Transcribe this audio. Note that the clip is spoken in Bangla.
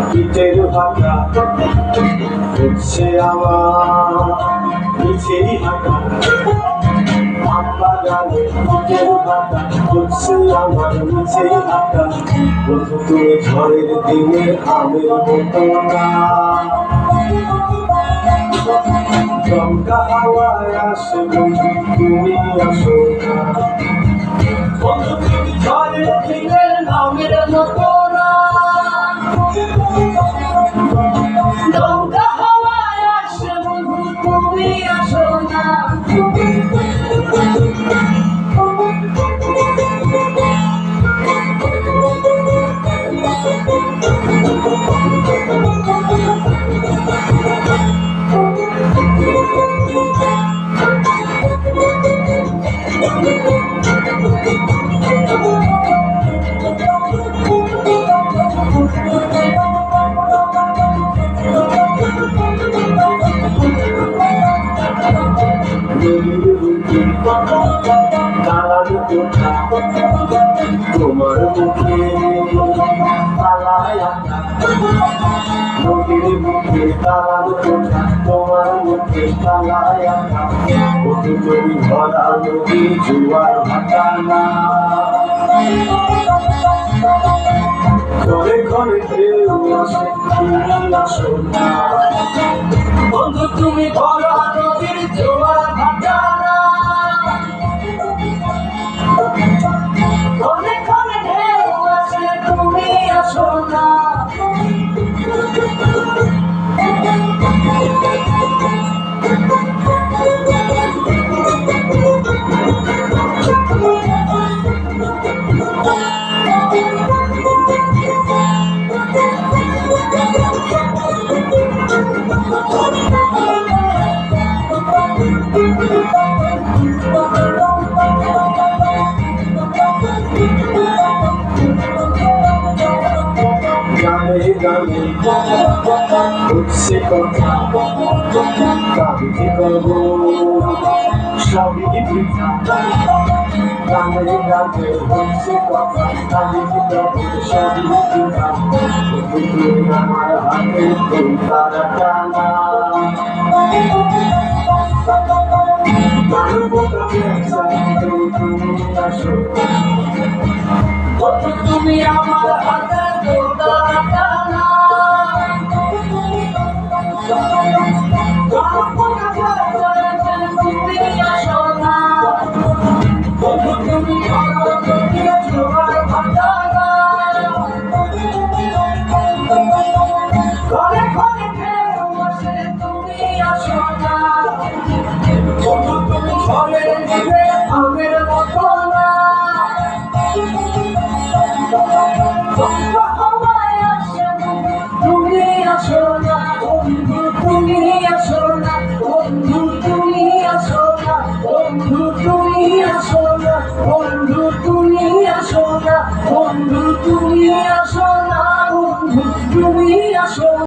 পিঠের ভাটা হচ্ছে আমার নিচেই হাঁটা বাগানে পিঠের ভাটা হচ্ছে আমার নিচেই হাঁটা বন্ধু তুমি ঝড়ের দিনে আমের মতো না দমকা হাওয়ায় আসে বন্ধু তুমি আসো না বন্ধু তুমি ঝড়ের দিনে আমের মতো না দমকা হাওয়ায় আসে বন্ধু তুমি আসো না তোমার মুখে নদীর মুখে তালার কোঠা তোমার মুখে তালায় তুমি ভরা নদী জোয়ার ভাটা না ঘরে ঘরে ঢেউ আসে তুমি আসো না বন্ধু তুমি ভরা নদীর জোয়ার ভাটা না ঘরে ঘরে ঢেউ আসে তুমি আসো না গানে উঠছে কথা কাঁদতে করব সবই বৃথা গানে গানে উঠছে কথা কাঁদতে করব সবই বৃথা তুমি আমার হাতে তারা টানা তুমি আমার হাতে বন্ধু তুমি আসো না বন্ধু তুমি